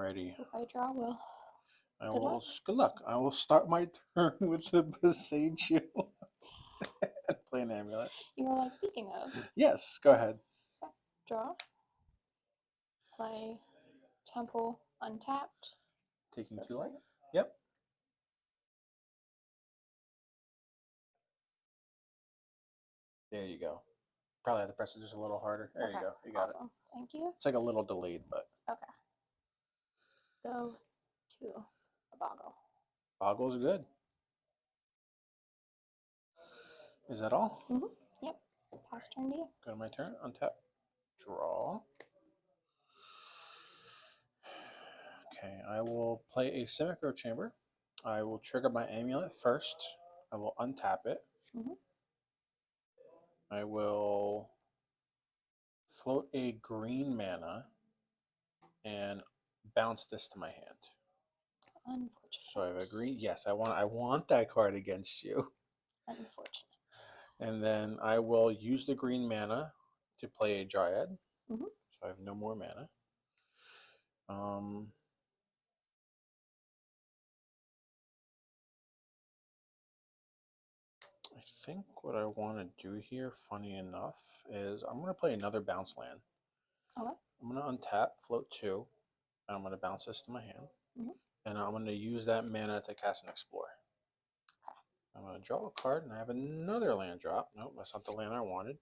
Alrighty. Hope I draw well. I Good will. luck. Good luck. I will start my turn with the Besage and play an amulet. You were like, speaking of. Yes, go ahead. Okay. Draw. Play Temple untapped. Taking So 2 life. sorry. Yep. There you go. Probably have to press it just a little harder. There you go. You got Awesome. Thank you. It's like a little delayed, but Okay. Go to a Boggle. Boggle's good. Is that all? Yep. Pass turn to you. Go to my turn. Untap. Draw. Okay, I will play a Symmetro Chamber. I will trigger my amulet first. I will untap it. I will float a green mana and bounce this to my hand. Unfortunate. So I have a green. Yes, I want that card against you. Unfortunate. And then I will use the green mana to play a Dryad. So I have no more mana. I think what I want to do here, funny enough, is I'm going to play another bounce land. Okay. I'm going to untap, float 2, and I'm going to bounce this to my hand. And I'm going to use that mana to cast an Explore. Okay. I'm going to draw a card, and I have another land drop. Nope, that's not the land I wanted.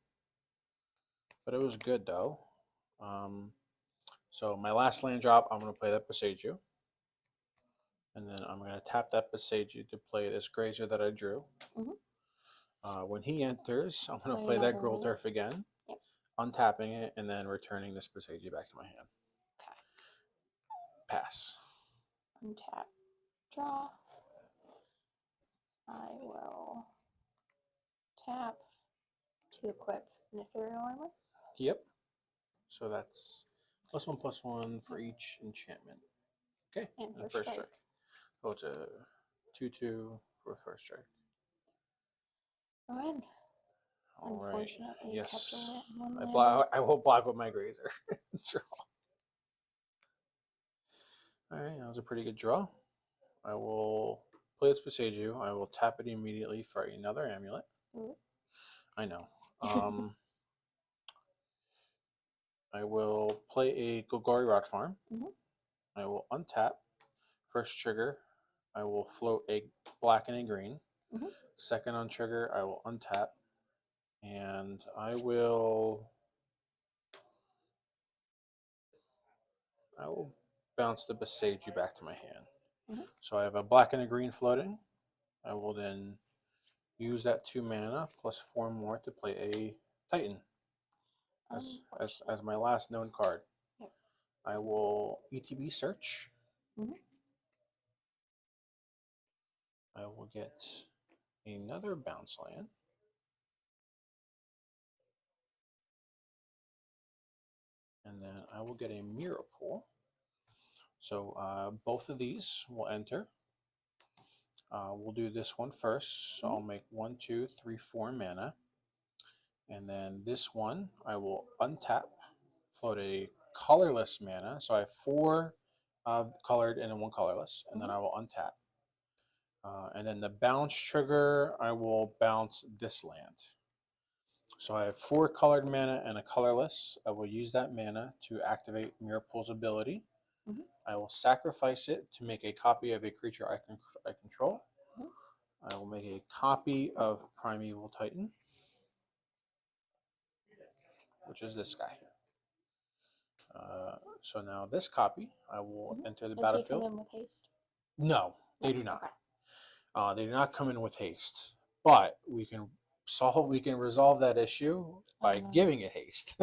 But it was good, though. So my last land drop, I'm going to play that Besage. And then I'm going to tap that Besage to play this Grazer that I drew. When he enters, I'm going to play that Girl Turf again, untapping it, and then returning this Besage back to my hand. Okay. Pass. Untap. Draw. I will tap to equip an Ethereal Armor. Yep. So that's +1/+1 for each enchantment. Okay. And first strike. So it's a 2/2 for first strike. Go ahead. All right. Unfortunately, Yes. kept one land. I will block with my Grazer. Draw. All right. That was a pretty good draw. I will play this Besage. I will tap it immediately for another amulet. I know. I will play a Golgari Rock Farm. I will untap. First trigger, I will float a black and a green. Second on trigger, I will untap. And I will bounce the Besage back to my hand. So I have a black and a green floating. I will then use that 2 mana plus 4 more to play a Titan as my last known card. Yep. I will ETB search. I will get another bounce land. And then I will get a Mirror Pool. So both of these will enter. We'll do this one first. So I'll make 1, 2, 3, 4 mana. And then this one, I will untap, float a colorless mana. So I have 4 colored and then 1 colorless. And then I will untap. And then the bounce trigger, I will bounce this land. So I have 4 colored mana and a colorless. I will use that mana to activate Mirror Pool's ability. I will sacrifice it to make a copy of a creature I control. I will make a copy of Primeval Titan, which is this guy. So now this copy, I will enter the battlefield. Does he come in with haste? No, they do not. Okay. They do not come in with haste, but we can resolve that issue by giving it haste.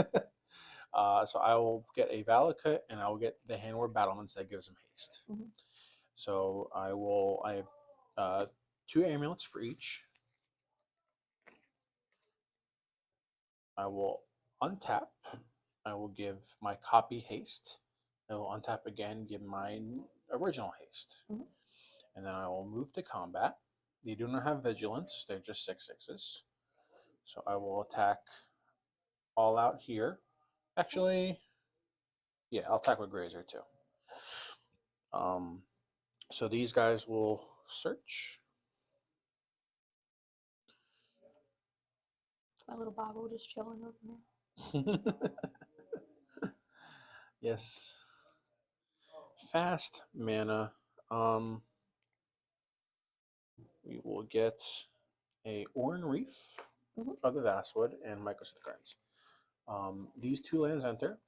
So I will get a Valakut and I will get the Handward Battlements that gives him haste. So I have 2 amulets for each. I will untap. I will give my copy haste. I will untap again, give my original haste. And then I will move to combat. They do not have vigilance. They're just 6/6s. So I will attack all out here. Actually, yeah, I'll attack with Grazer too. So these guys will search. My little Boggle just chilling over here. Yes. Fast mana. We will get a Oran Reef, of the Vastwood, and Mycosynth Cards. These two lands enter.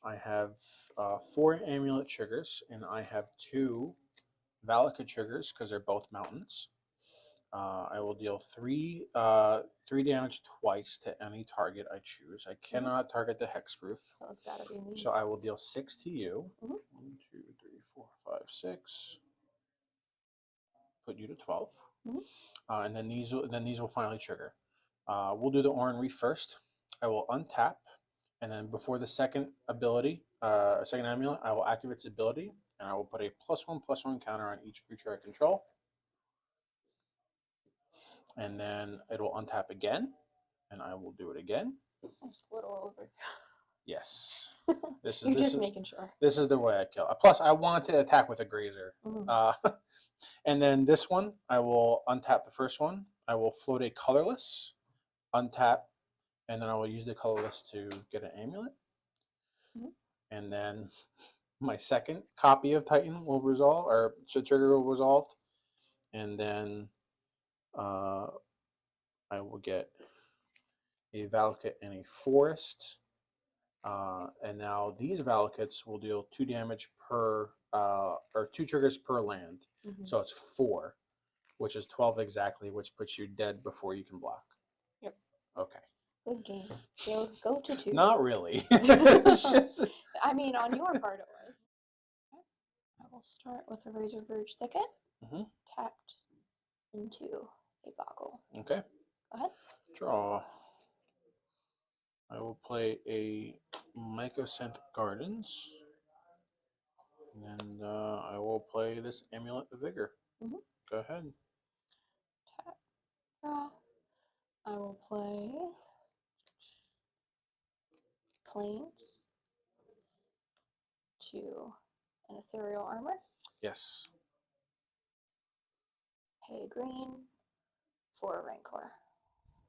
I have 4 Amulet triggers, and I have 2 Valakut triggers because they're both mountains. I will deal 3 damage twice to any target I choose. I cannot target the hexproof. So it's gotta be me. So I will deal 6 to you. Mhm. 1, 2, 3, 4, 5, 6. Put you to 12. And then these will finally trigger. We'll do the Oran Reef first. I will untap, and then before the second ability, second amulet, I will activate its /ability, and I will put a +1/+1 counter on each creature I control. And then it will untap again, and I will do it again. Just a little over. Yes. You're just making sure. This is the way I kill. Plus, I want to attack with a grazer. And then this one, I will untap the first one. I will float a colorless, untap, and then I will use the colorless to get an amulet. And then my second copy of Titan will resolve, or the trigger will resolve. And then I will get a Valakut and a Forest. And now these Valakuts will deal 2 damage per, or 2 triggers per land. So it's 4, which is 12 exactly, which puts you dead before you can block. Yep. Okay. Good game. Go to 2. Not really. I mean, on your part it was. Okay. I will start with a Razor Verge Thicket. Tapped into a Boggle. Okay. Go ahead. Draw. I will play a Mycosynth Gardens. And I will play this Amulet of Vigor. Go ahead. Tap. Draw. I will play Plains to an Ethereal Armor. Yes. Pay green for a Rancor.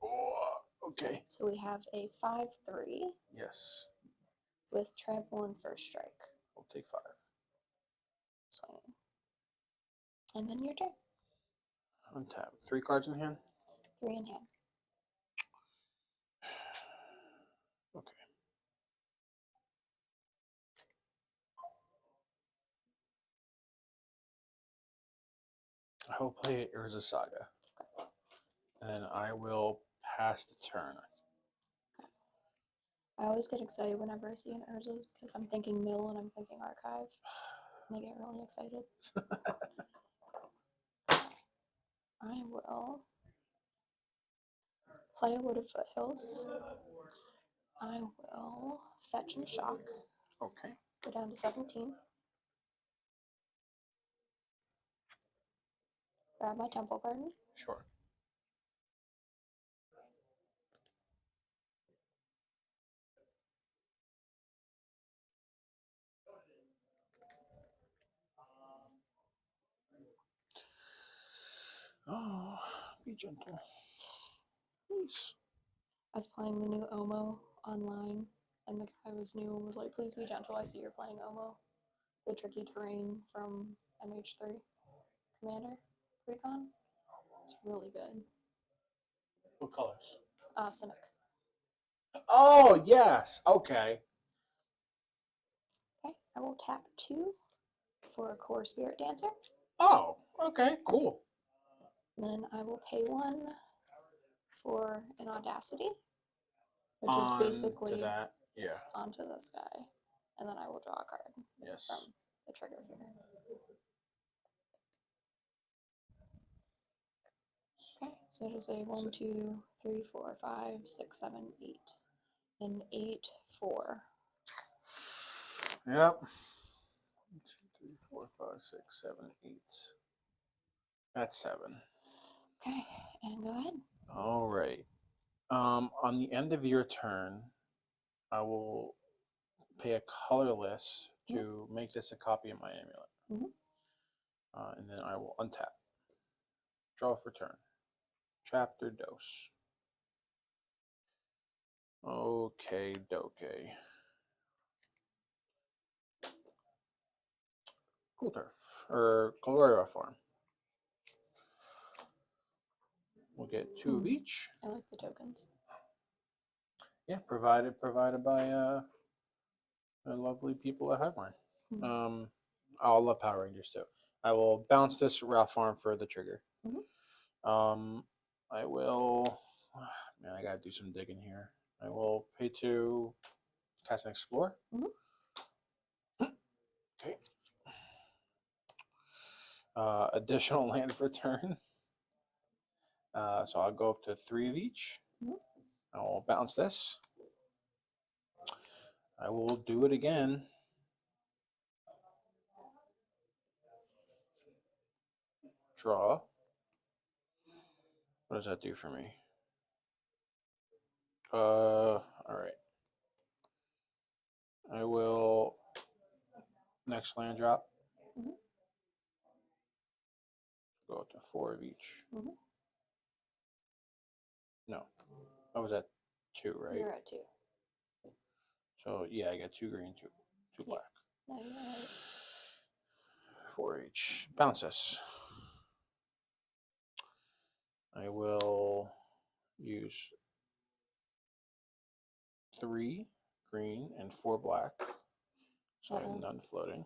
Oh, okay. So we have a 5/3. Yes. With trample and first strike. I'll take 5. Swinging. And then your turn. Untap. 3 cards in hand? 3 in hand. Okay. I will play Urza Saga. Okay. And I will pass the turn. Okay. I always get excited whenever I see an Urza's because I'm thinking mill and I'm thinking archive. And I get really excited. I will play a Wooded Foothills. I will fetch and shock. Okay. Go down to 17. Grab my Temple Garden. Sure. Oh, be gentle. Please. I was playing the new Omo online, and the guy was new and was like, please be gentle, I see you're playing Omo. The tricky terrain from MH3 Commander Precon. It's really good. What colors? Cynic. Oh, yes. Okay. Okay, I will tap 2 for a Core Spirit Dancer. Oh, okay, cool. Then I will pay 1 for an Audacity, which is basically that. Yeah. onto this guy. And then I will draw a card from the trigger here. Okay, so it is a 1, 2, 3, 4, 5, 6, 7, 8. And 8, 4. Yep. 1, 2, 3, 4, 5, 6, 7, 8. That's 7. Okay, and go ahead. All right. On the end of your turn, I will pay a colorless to make this a copy of my amulet. Mhm. And then I will untap. Draw for turn. Chapter Dose. Okay, doke. Cool Turf. Or Gloria Farm. We'll get 2 of each. I like the tokens. Yeah, provided by the lovely people at Hive. I love Power Rangers too. I will bounce this Ralph Farm for the trigger. I will. Man, I gotta do some digging here. I will pay 2, cast and explore. Okay. Additional land for turn. So I'll go up to 3 of each. I will bounce this. I will do it again. Draw. What does that do for me? All right. I will next land drop. Go up to 4 of each. No, I was at 2, right? You're at 2. So yeah, I got 2 green, 2 black. No, you're right. 4 each. Bounce this. I will use 3 green and 4 black. So I have none floating.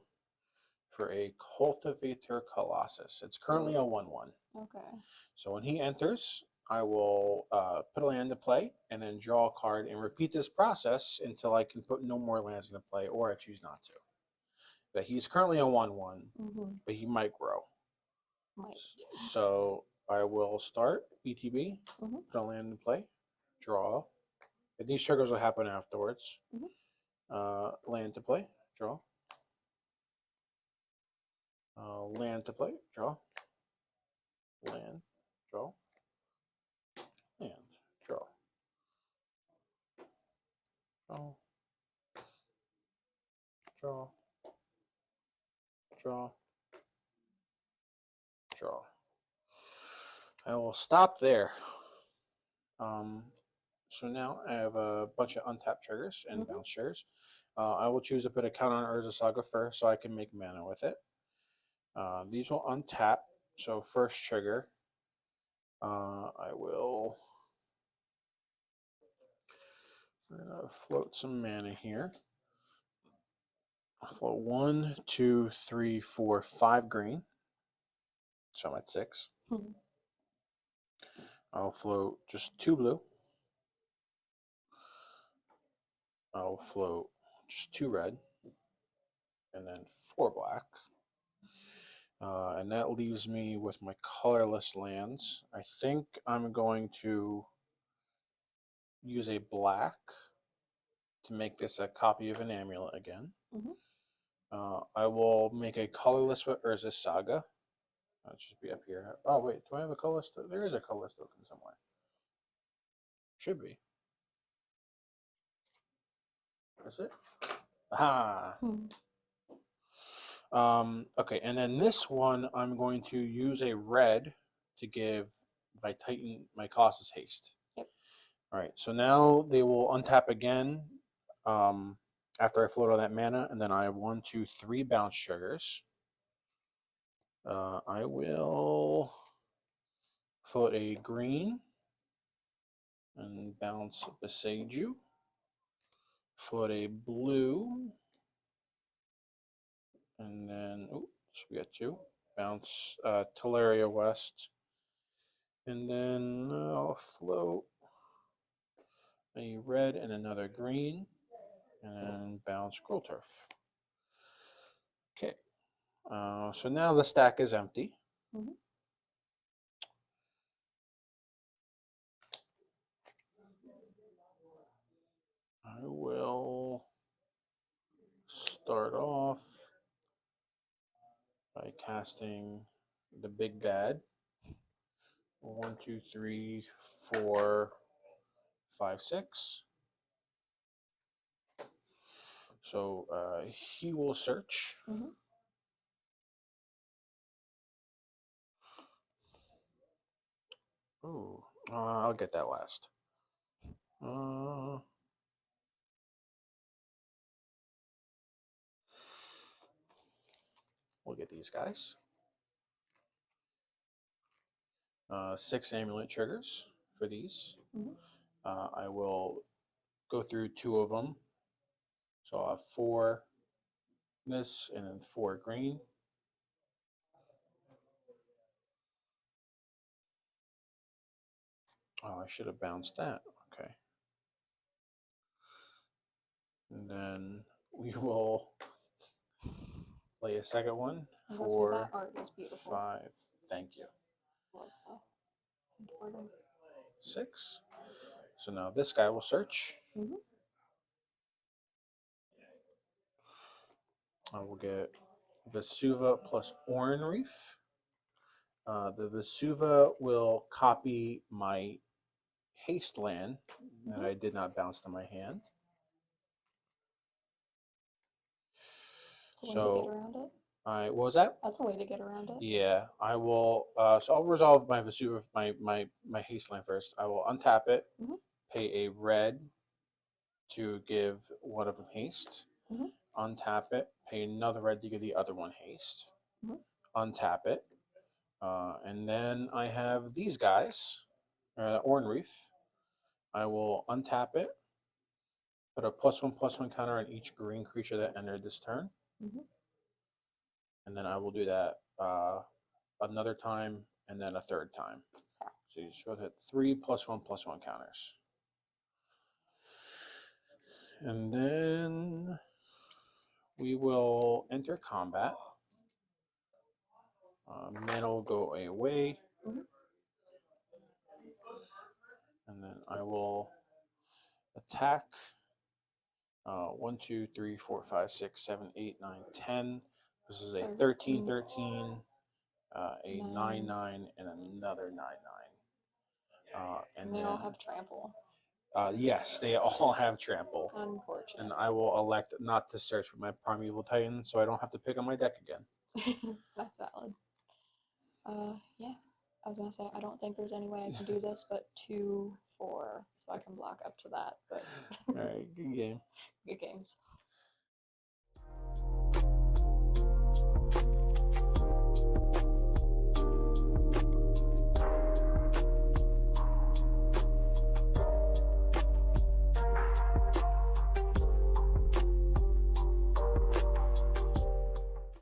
For a Cultivator Colossus. It's currently a 1/1. Okay. So when he enters, I will put a land into play and then draw a card and repeat this process until I can put no more lands into play or I choose not to. But he's currently a 1/1, but he might grow. So I will start ETB, put a land into play, draw. And these triggers will happen afterwards. Land to play, draw. Land to play, draw. Land, draw. Land, draw. Draw. Draw. Draw. Draw. I will stop there. So now I have a bunch of untapped triggers and bounce triggers. I will choose to put a count on Urza Saga first so I can make mana with it. These will untap. So first trigger, I will float some mana here. I'll float 1, 2, 3, 4, 5 green. So I'm at 6. I'll float just 2 blue. I'll float just 2 red. And then 4 black. And that leaves me with my colorless lands. I think I'm going to use a black to make this a copy of an amulet again. I will make a colorless with Urza Saga. That should be up here. Oh, wait. Do I have a colorless token? There is a colorless token somewhere. Should be. Is it? Ah. Okay, and then this one, I'm going to use a red to give my Titan, my Colossus haste. Yep. All right, so now they will untap again after I float all that mana, and then I have 1, 2, 3 bounce triggers. I will float a green and bounce beside you. Float a blue, and then we got 2. Bounce Teleria West, and then I'll float a red and another green, and then bounce Grow Turf. Okay, so now the stack is empty. I will start off by casting the big bad. 1, 2, 3, 4, 5, 6. So he will search. Ooh, I'll get that last. We'll get these guys. 6 amulet triggers for these. Mhm. I will go through 2 of them. So I'll have 4 this and then 4 green. Oh, I should have bounced that. Okay. And then we will play a second one I will say that for art is beautiful. 5. Thank you. Love the wording. 6. So now this guy will search. Mhm. I will get Vesuva plus Oran Reef. The Vesuva will copy my haste land that I did not bounce to my hand. That's a way to get around it. What was that? That's a way to get around it. Yeah, I will. So I'll resolve my Vesuva, my haste land first. I will untap it, Mhm. pay a red to give one of them haste. Mhm. Untap it, pay another red to give the other one haste. Mhm. Untap it, and then I have these guys, Oran Reef. I will untap it, put a +1/+1 counter on each green creature that entered this turn, Mhm. and then I will do that another time and then a third time. So you should hit 3 +1/+1 counters. And then we will enter combat. Mana will go away. Mhm. And then I will attack 1, 2, 3, 4, 5, 6, 7, 8, 9, 10. This is a 13, 13, a 9, 9, and another 9, 9. And they all have trample. Yes, they all have trample. Unfortunate. And I will elect not to search with my Primeval Titan, so I don't have to pick on my deck again. That's valid. Yeah. I was gonna say I don't think there's any way I can do this, but 2, 4, so I can block up to that. But all right, good game. Good games.